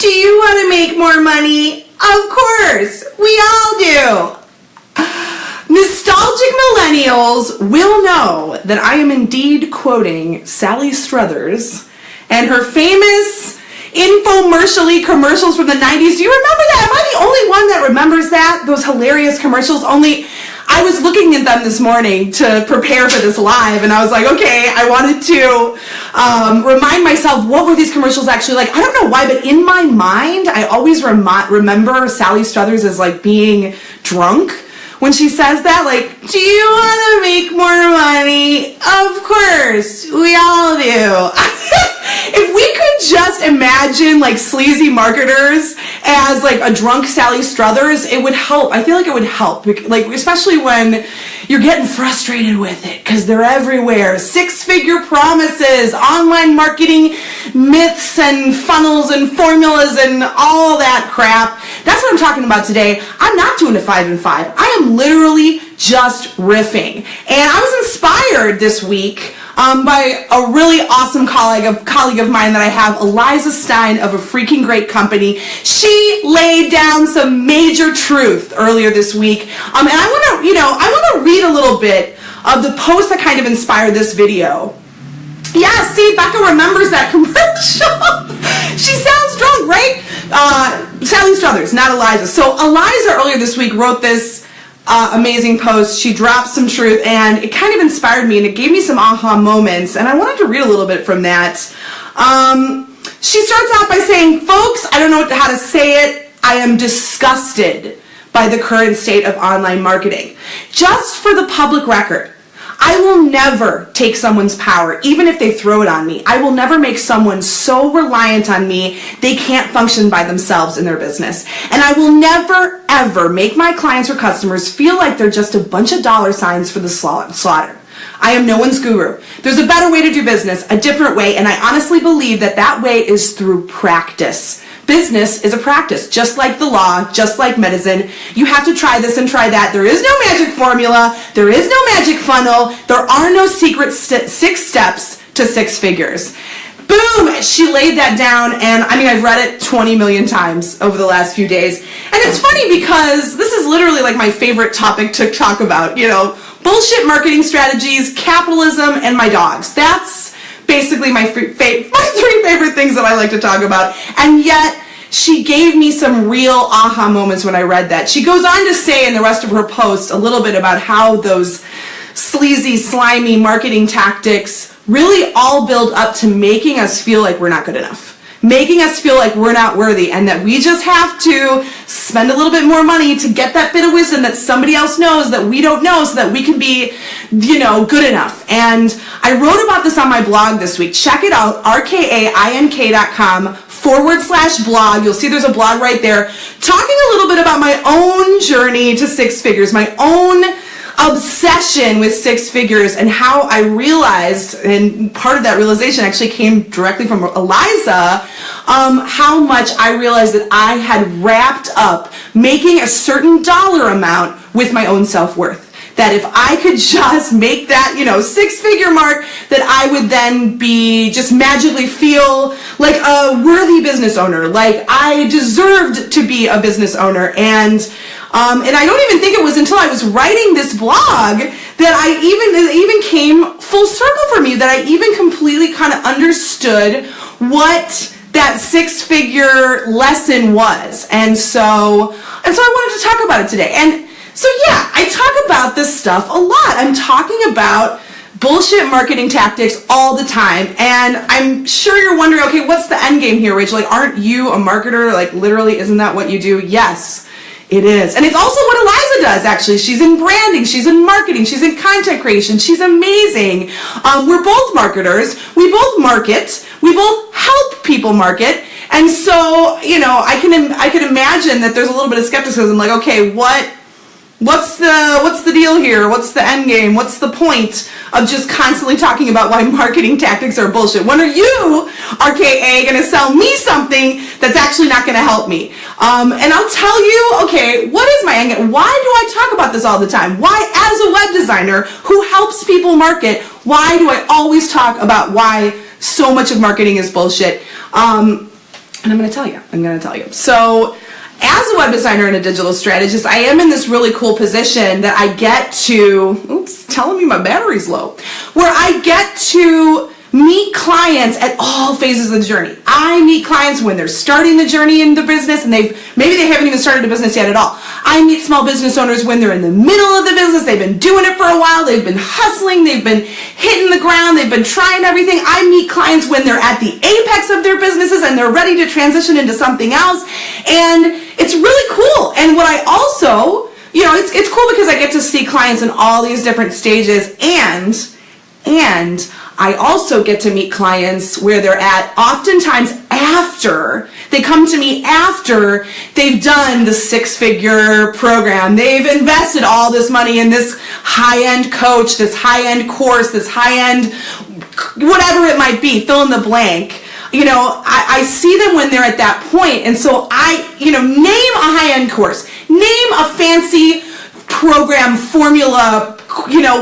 Do you want to make more money? Of course, we all do. Nostalgic millennials will know that I am indeed quoting Sally Struthers and her famous infomercially commercials from the 90s. Do you remember that? Am I the only one that remembers that? Those hilarious commercials? Only I was looking at them this morning to prepare for this live, and I was like, okay, I wanted to remind myself, what were these commercials actually like? I don't know why, but in my mind, I always remember Sally Struthers as like being drunk when she says that, like, do you want to make more money? Of course, we all do. If we could just imagine like sleazy marketers as like a drunk Sally Struthers, it would help. I feel like it would help, like especially when you're getting frustrated with it because they're everywhere. Six-figure promises, online marketing myths and funnels and formulas and all that crap. That's what I'm talking about today. I'm not doing a 5 and 5. I am literally just riffing. And I was inspired this week by a really awesome colleague of mine that I have, Eliza Stein of a freaking great company. She laid down some major truth earlier this week. And I want to read a little bit of the post that kind of inspired this video. Yeah, see, Becca remembers that commercial. She sounds drunk, right? Sally Struthers, not Eliza. So Eliza earlier this week wrote this amazing post. She dropped some truth, and it kind of inspired me, and it gave me some aha moments, and I wanted to read a little bit from that. She starts out by saying, folks, I don't know how to say it. I am disgusted by the current state of online marketing. Just for the public record, I will never take someone's power, even if they throw it on me. I will never make someone so reliant on me they can't function by themselves in their business. And I will never, ever make my clients or customers feel like they're just a bunch of dollar signs for the slaughter. I am no one's guru. There's a better way to do business, a different way, and I honestly believe that that way is through practice. Business is a practice, just like the law, just like medicine. You have to try this and try that. There is no magic formula. There is no magic funnel. There are no secret 6 steps to 6 figures. Boom! She laid that down, and I mean, I've read it 20 million times over the last few days. And it's funny because this is literally like my favorite topic to talk about, you know, bullshit marketing strategies, capitalism, and my dogs. That's basically my 3 favorite things that I like to talk about. And yet, she gave me some real aha moments when I read that. She goes on to say in the rest of her post a little bit about how those sleazy, slimy marketing tactics really all build up to making us feel like we're not good enough. Making us feel like we're not worthy, and that we just have to spend a little bit more money to get that bit of wisdom that somebody else knows that we don't know, so that we can be, you know, good enough. And I wrote about this on my blog this week. Check it out, rkaink.com/blog. You'll see there's a blog right there talking a little bit about my own journey to 6 figures, my own obsession with 6 figures, and how I realized, and part of that realization actually came directly from Eliza, how much I realized that I had wrapped up making a certain dollar amount with my own self-worth. That if I could just make that, you know, 6-figure mark, that I would then be just magically feel like a worthy business owner, like I deserved to be a business owner. And I don't even think it was until I was writing this blog that it even came full circle for me, that I even completely kind of understood what that 6-figure lesson was. And so I wanted to talk about it today. And so yeah, I talk about this stuff a lot. I'm talking about bullshit marketing tactics all the time. And I'm sure you're wondering, okay, what's the end game here, Rachel? Like, aren't you a marketer? Like, literally, isn't that what you do? Yes, it is. And it's also what Eliza does, actually. She's in branding, she's in marketing, she's in content creation. She's amazing. We're both marketers. We both market. We both help people market. And so, you know, I can imagine that there's a little bit of skepticism, like, okay, what's the deal here? What's the end game? What's the point of just constantly talking about why marketing tactics are bullshit? When are you, RKA, going to sell me something that's actually not going to help me? And I'll tell you, okay, what is my end game? Why do I talk about this all the time? Why, as a web designer who helps people market, why do I always talk about why so much of marketing is bullshit? And I'm going to tell you. So as a web designer and a digital strategist, I am in this really cool position that I get to, telling me my battery's low, where I get to meet clients at all phases of the journey. I meet clients when they're starting the journey in the business and maybe they haven't even started a business yet at all. I meet small business owners when they're in the middle of the business. They've been doing it for a while. They've been hustling. They've been hitting the ground. They've been trying everything. I meet clients when they're at the apex of their businesses and they're ready to transition into something else. And it's really cool. And what I also, it's cool because I get to see clients in all these different stages, and I also get to meet clients where they're at oftentimes after. They come to me after they've done the 6-figure program. They've invested all this money in this high-end coach, this high-end course, this high-end whatever it might be, fill in the blank. I see them when they're at that point. And so name a high-end course, name a fancy program, formula,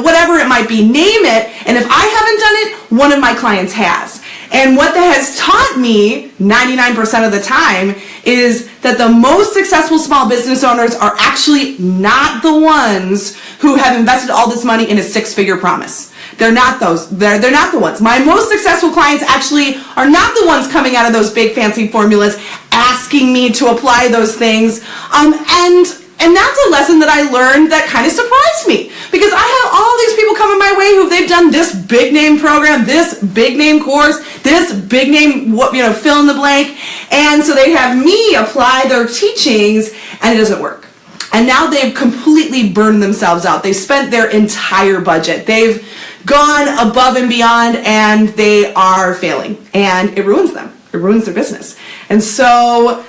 whatever it might be, name it. And if I haven't done it, one of my clients has. And what that has taught me 99% of the time is that the most successful small business owners are actually not the ones who have invested all this money in a 6-figure promise. They're not those. They're not the ones. My most successful clients actually are not the ones coming out of those big fancy formulas asking me to apply those things. And that's a lesson that I learned that kind of surprised me, because I have all these people coming my way who they've done this big name program, this big name course, this big name, fill in the blank. And so they have me apply their teachings and it doesn't work. And now they've completely burned themselves out. They've spent their entire budget. They've gone above and beyond and they are failing, and it ruins them. It ruins their business. And so,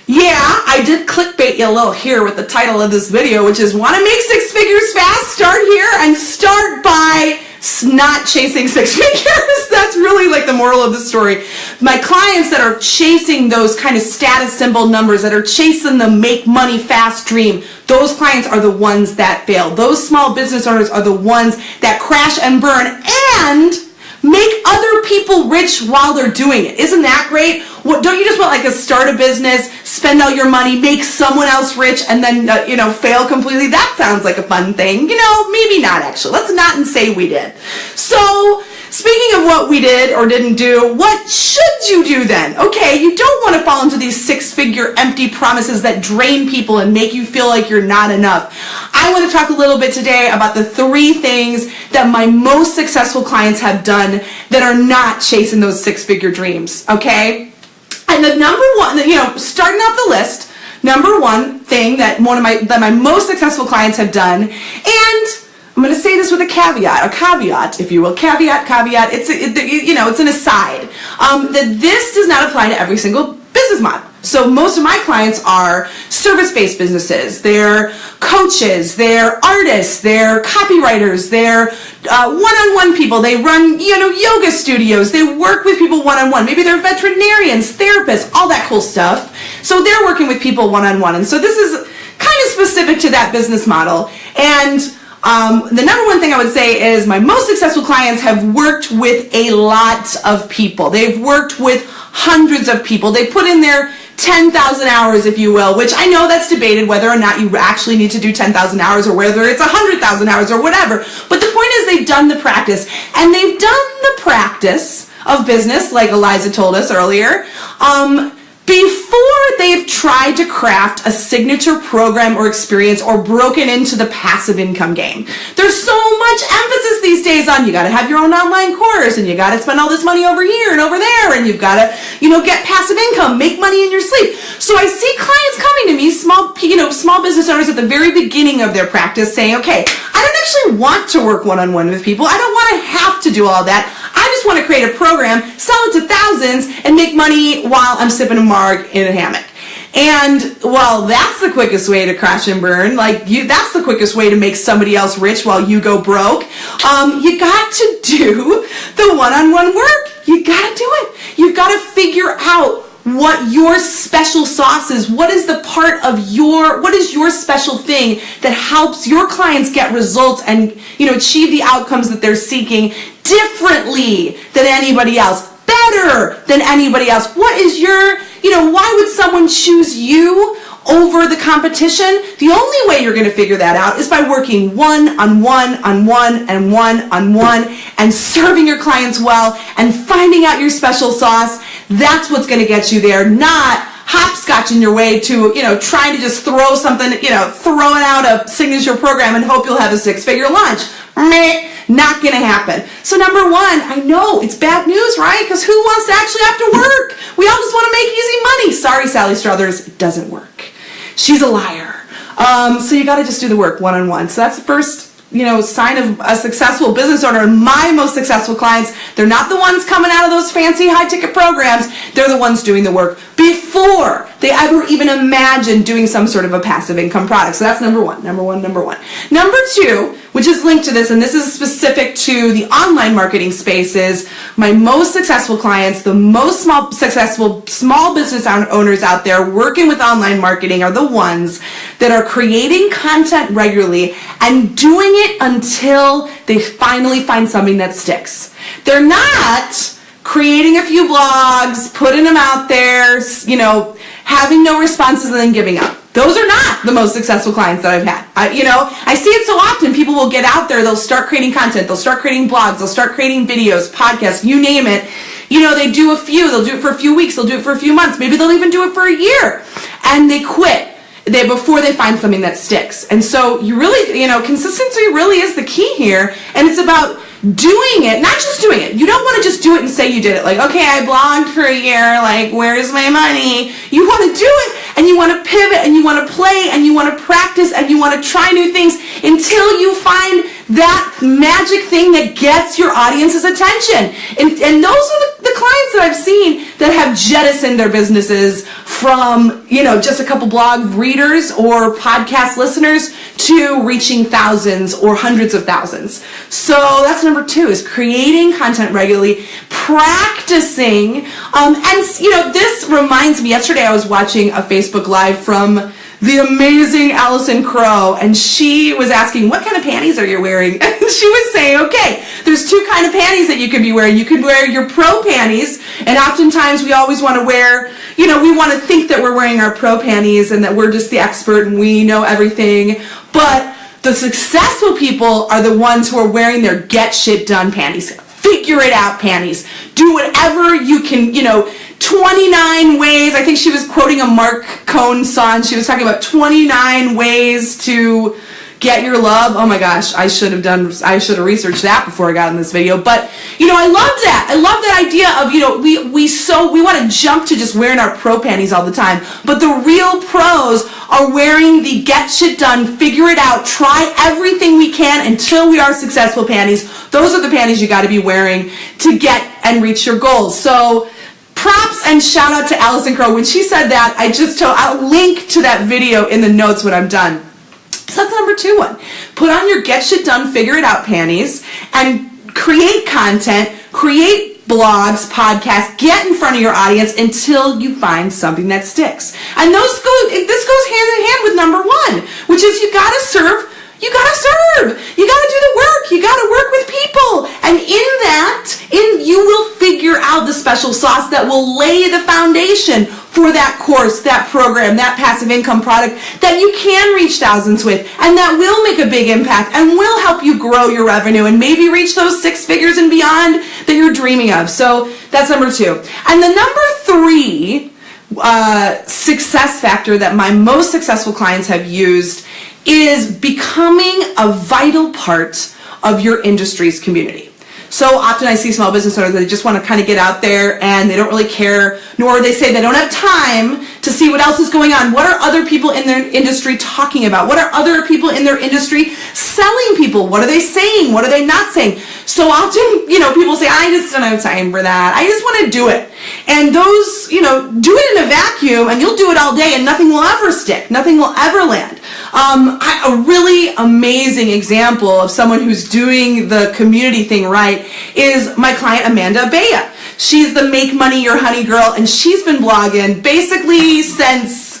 yeah, I did clickbait you a little here with the title of this video, which is want to make 6 figures fast? Start here and start by not chasing 6 figures. That's really like the moral of the story. My clients that are chasing those kind of status symbol numbers, that are chasing the make money fast dream, those clients are the ones that fail. Those small business owners are the ones that crash and burn and make other people rich while they're doing it. Isn't that great? Don't you just want like a start a business, spend all your money, make someone else rich, and then fail completely? That sounds like a fun thing. Maybe not actually. Let's not say we did. So speaking of what we did or didn't do, what should you do then? Okay, you don't want to fall into these 6-figure empty promises that drain people and make you feel like you're not enough. I want to talk a little bit today about the 3 things that my most successful clients have done that are not chasing those 6-figure dreams, okay? And the number one, starting off the list, number one thing that my most successful clients have done, and I'm going to say this with a caveat, if you will, caveat. It's an aside, that this does not apply to every single business model. So most of my clients are service-based businesses. They're coaches, they're artists, they're copywriters, they're one-on-one people. They run, yoga studios. They work with people one-on-one. Maybe they're veterinarians, therapists, all that cool stuff. So they're working with people one-on-one. And so this is kind of specific to that business model. And the number one thing I would say is my most successful clients have worked with a lot of people. They've worked with hundreds of people. They put in their 10,000 hours, if you will, which I know that's debated whether or not you actually need to do 10,000 hours or whether it's 100,000 hours or whatever. But the point is they've done the practice, and they've done the practice of business, like Eliza told us earlier, before they've tried to craft a signature program or experience or broken into the passive income game. There's so much emphasis these days on you got to have your own online course, and you got to spend all this money over here and over there, and you've got to, get passive income, make money in your sleep. So I see clients coming to me, small business owners at the very beginning of their practice saying, okay, I don't actually want to work one-on-one with people. I don't want to have to do all that. I just want to create a program, sell it to thousands, and make money while I'm sipping a marg in a hammock. And, well, that's the quickest way to crash and burn. That's the quickest way to make somebody else rich while you go broke. You got to do the one-on-one work. You got to do it. You've got to figure out what your special sauce is. What is the part of what is your special thing that helps your clients get results and, achieve the outcomes that they're seeking differently than anybody else. better than anybody else? What is your, why would someone choose you over the competition? The only way you're going to figure that out is by working one-on-one and serving your clients well and finding out your special sauce. That's what's going to get you there, not hopscotching your way to, trying to just throw something, throwing out a signature program and hope you'll have a six-figure launch. Meh. Not going to happen. So number one, I know it's bad news, right? Because who wants to actually have to work? We all just want to make easy money. Sorry, Sally Struthers, it doesn't work. She's a liar. So you got to just do the work one-on-one. So that's the first, sign of a successful business owner. And my most successful clients, they're not the ones coming out of those fancy high-ticket programs. They're the ones doing the work before they ever even imagine doing some sort of a passive income product. So that's number one. Number two, which is linked to this, and this is specific to the online marketing space, is my most successful clients, the most successful small business owners out there working with online marketing are the ones that are creating content regularly and doing it until they finally find something that sticks. They're not creating a few blogs, putting them out there, having no responses and then giving up. Those are not the most successful clients that I've had. I see it so often. People will get out there, they'll start creating content, they'll start creating blogs, they'll start creating videos, podcasts, you name it. They do a few, they'll do it for a few weeks, they'll do it for a few months, maybe they'll even do it for a year, and they quit before they find something that sticks. And so you really, consistency really is the key here, and it's about doing it, not just doing it. You don't want to just do it and say you did it. Like, okay, I blogged for a year, like, where's my money? You want to do it, and you want to pivot, and you want to play, and you want to practice, and you want to try new things until you find that magic thing that gets your audience's attention. And those are the clients that I've seen that have jettisoned their businesses from, just a couple blog readers or podcast listeners to reaching thousands or hundreds of thousands. So that's number two, is creating content regularly, practicing. This reminds me, yesterday I was watching a Facebook Live from the amazing Allison Crow, and she was asking, what kind of panties are you wearing? And she was saying, okay, there's two kind of panties that you could be wearing. You could wear your pro panties, and oftentimes we always want to wear, we want to think that we're wearing our pro panties and that we're just the expert and we know everything. But the successful people are the ones who are wearing their get shit done panties. Figure it out panties. Do whatever you can, 29 ways. I think she was quoting a Mark Cohn song. She was talking about 29 ways to get your love. Oh my gosh, I should have researched that before I got in this video. But, I love that. I love that idea of, we want to jump to just wearing our pro panties all the time. But the real pros are wearing the get shit done, figure it out, try everything we can until we are successful panties. Those are the panties you got to be wearing to get and reach your goals. So, props and shout out to Allison Crow. When she said that, I'll link to that video in the notes when I'm done. So that's number two one. Put on your get shit done, figure it out panties, and create content, create blogs, podcasts, get in front of your audience until you find something that sticks. And this goes hand in hand with number one, which is you gotta serve. You gotta do the work. You gotta work with people. And you will figure out the special sauce that will lay the foundation for that course, that program, that passive income product that you can reach thousands with, and that will make a big impact and will help you grow your revenue and maybe reach those six figures and beyond that you're dreaming of. So that's number two. And the number three success factor that my most successful clients have used is becoming a vital part of your industry's community. So often I see small business owners that just want to kind of get out there and they don't really care, nor they say they don't have time to see what else is going on. What are other people in their industry talking about? What are other people in their industry selling people? What are they saying? What are they not saying? So often, people say, I just don't have time for that. I just want to do it. And those, do it in a vacuum and you'll do it all day and nothing will ever stick. Nothing will ever land. A really amazing example of someone who's doing the community thing right is my client Amanda Bea. She's the Make Money Your Honey girl, and she's been blogging basically since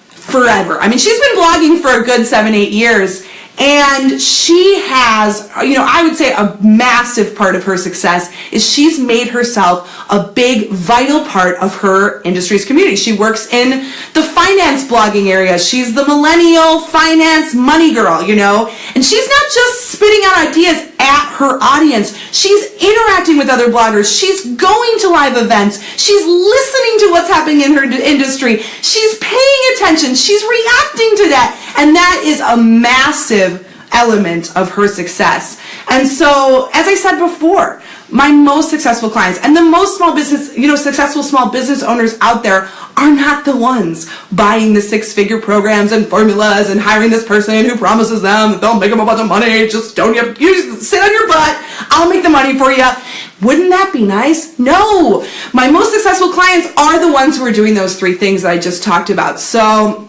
forever. I mean, she's been blogging for a good 7-8 years, And she has, you know, I would say a massive part of her success is she's made herself a big, vital part of her industry's community. She works in the finance blogging area. She's the millennial finance money girl, you know, and she's not just spitting out ideas at her audience. She's interacting with other bloggers. She's going to live events. She's listening to what's happening in her industry. She's paying attention. She's reacting to that. And that is a massive element of her success. And so, as I said before, my most successful clients and the most small business, you know, successful small business owners out there are not the ones buying the six-figure programs and formulas and hiring this person who promises them that they'll make them a bunch of money. Just you just sit on your butt. I'll make the money for you. Wouldn't that be nice? No. My most successful clients are the ones who are doing those three things that I just talked about. So,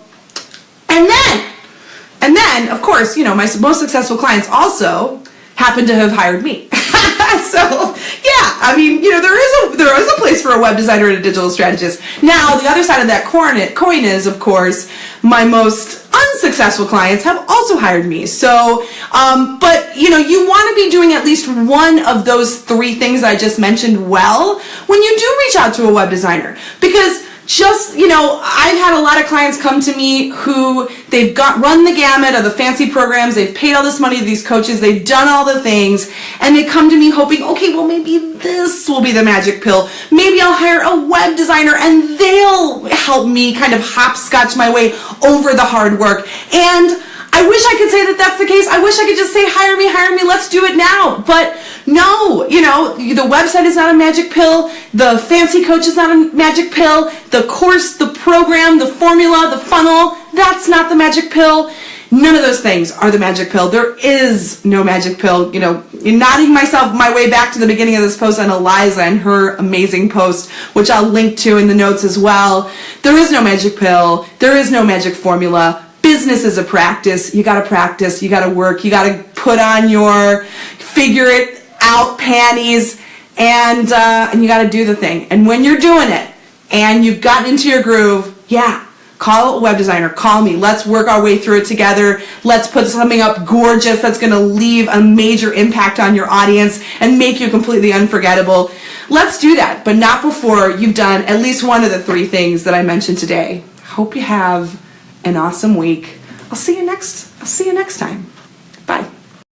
and then, of course, you know, my most successful clients also happen to have hired me. So, yeah, I mean, you know, there is a place for a web designer and a digital strategist. Now, the other side of that coin is, of course, my most unsuccessful clients have also hired me. So, but, you know, you want to be doing at least one of those three things I just mentioned well when you do reach out to a web designer. Because just, you know, I've had a lot of clients come to me who they've run the gamut of the fancy programs, they've paid all this money to these coaches, they've done all the things, and they come to me hoping, okay, well, maybe this will be the magic pill. Maybe I'll hire a web designer and they'll help me kind of hopscotch my way over the hard work. And I wish I could say that that's the case. I wish I could just say, hire me, let's do it now. But no, you know, the website is not a magic pill. The fancy coach is not a magic pill. The course, the program, the formula, the funnel, that's not the magic pill. None of those things are the magic pill. There is no magic pill. You know, nodding my way back to the beginning of this post on Eliza and her amazing post, which I'll link to in the notes as well. There is no magic pill. There is no magic formula. Business is a practice. You got to practice. You got to work. You got to put on your figure it out panties, and you got to do the thing. And when you're doing it and you've gotten into your groove, yeah, call a web designer. Call me. Let's work our way through it together. Let's put something up gorgeous that's going to leave a major impact on your audience and make you completely unforgettable. Let's do that, but not before you've done at least one of the three things that I mentioned today. Hope you have an awesome week. I'll see you next time.